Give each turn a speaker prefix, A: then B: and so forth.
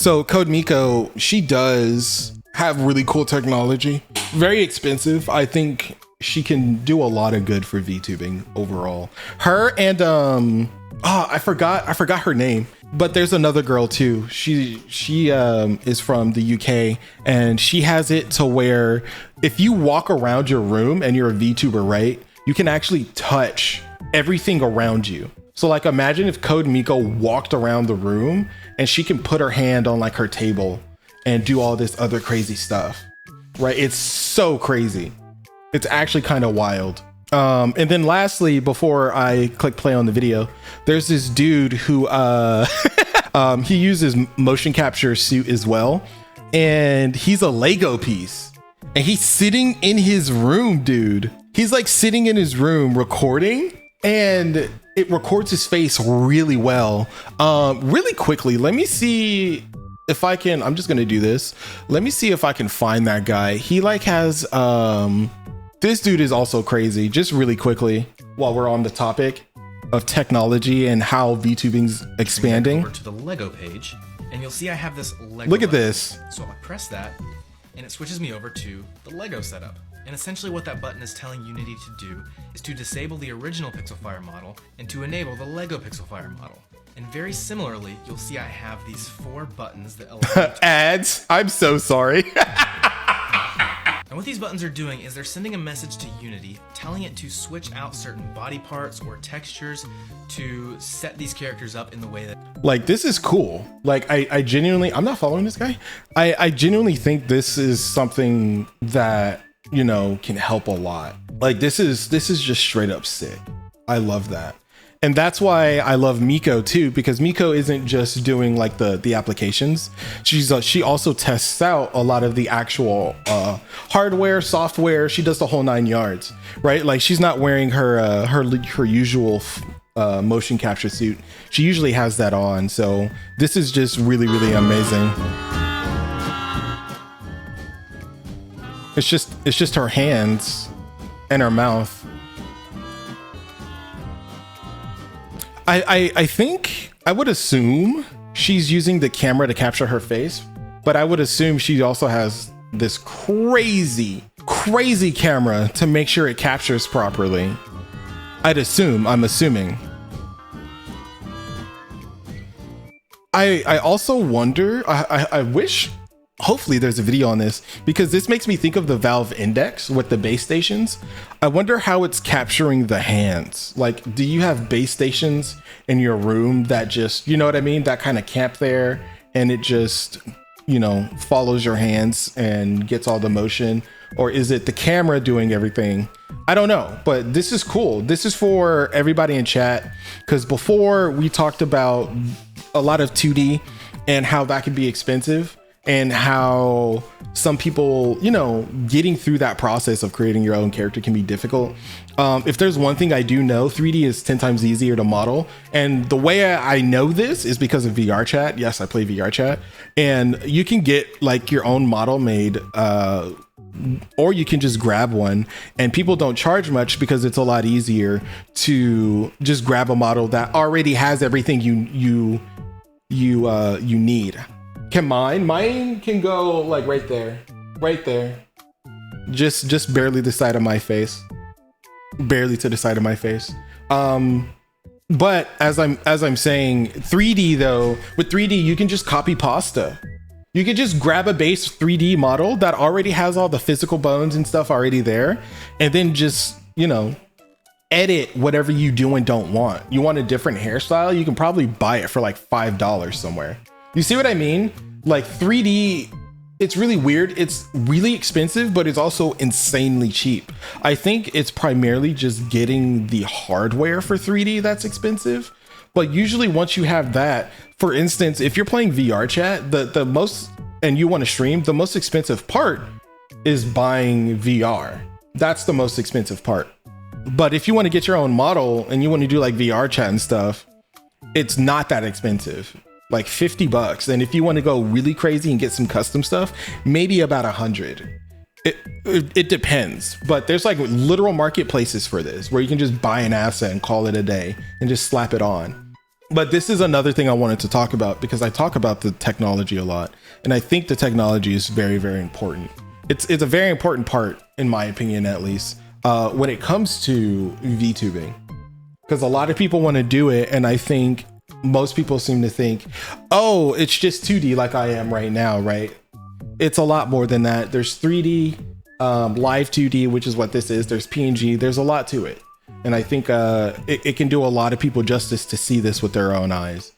A: So CodeMiko, she does have really cool technology. Very expensive. I think she can do a lot of good for VTubing overall. Her and I forgot her name, but there's another girl too. She is from the UK, and she has it to where if you walk around your room and you're a VTuber, right, you can actually touch everything around you. So like imagine if CodeMiko walked around the room and she can put her hand on like her table and do all this other crazy stuff, right? It's so crazy. It's actually kind of wild. And then lastly, before I click play on the video, there's this dude who he uses motion capture suit as well. And he's a Lego piece and he's sitting in his room, dude. He's like sitting in his room recording, and it records his face really well. Really quickly, let me see if I can, I'm just gonna do this. Let me see if I can find that guy. He like has, this dude is also crazy. Just really quickly, while we're on the topic of technology and how VTubing's expanding.
B: Over to the Lego page, and you'll see I have this Lego
A: Look at
B: button.
A: this.
B: So I press that, and it switches me over to the Lego setup. And essentially what that button is telling Unity to do is to disable the original Pixelfire model and to enable the Lego Pixelfire model. And very similarly, you'll see I have these 4 buttons that allow
A: ads. I'm so sorry.
B: And what these buttons are doing is they're sending a message to Unity, telling it to switch out certain body parts or textures to set these characters up in the way that...
A: Like, this is cool. Like, I genuinely, I'm not following this guy. I genuinely think this is something that, you know, can help a lot. Like, this is just straight up sick. I love that. And that's why I love Miko too, because Miko isn't just doing like the applications. She also tests out a lot of the actual hardware, software. She does the whole 9 yards, right? Like, she's not wearing her usual motion capture suit. She usually has that on. So this is just really, really amazing. It's just her hands and her mouth. I think, I would assume she's using the camera to capture her face, but I would assume she also has this crazy camera to make sure it captures properly. I'm assuming. I also wonder, I wish, hopefully there's a video on this, because this makes me think of the Valve Index with the base stations. I wonder how it's capturing the hands. Like, do you have base stations in your room that just, you know what I mean, that kind of camp there, and it just, you know, follows your hands and gets all the motion? Or is it the camera doing everything? I don't know, but this is cool. This is for everybody in chat, because before we talked about a lot of 2D and how that can be expensive, and how some people, you know, getting through that process of creating your own character can be difficult. If there's one thing I do know, 3D is 10 times easier to model. And the way I know this is because of VR chat. Yes, I play VR chat. And you can get like your own model made, or you can just grab one, and people don't charge much because it's a lot easier to just grab a model that already has everything you need. Can mine can go like right there, just barely the side of my face, barely to the side of my face. But as I'm saying, 3D though, with 3D you can just copy pasta. You can just grab a base 3D model that already has all the physical bones and stuff already there, and then just, you know, edit whatever you do and don't want. You want a different hairstyle, you can probably buy it for like $5 somewhere. You see what I mean? Like 3D, it's really weird. It's really expensive, but it's also insanely cheap. I think it's primarily just getting the hardware for 3D that's expensive. But usually once you have that, for instance, if you're playing VR chat, the most, and you want to stream, the most expensive part is buying VR. That's the most expensive part. But if you want to get your own model and you want to do like VR chat and stuff, it's not that expensive. Like $50. And if you want to go really crazy and get some custom stuff, maybe about 100. It depends, but there's like literal marketplaces for this where you can just buy an asset and call it a day and just slap it on. But this is another thing I wanted to talk about, because I talk about the technology a lot, and I think the technology is very, very important. It's a very important part, in my opinion, at least, when it comes to VTubing, because a lot of people want to do it, and I think most people seem to think, oh, it's just 2D like I am right now, right? It's a lot more than that. There's 3D, live 2D, which is what this is. There's PNG. There's a lot to it. And I think it can do a lot of people justice to see this with their own eyes.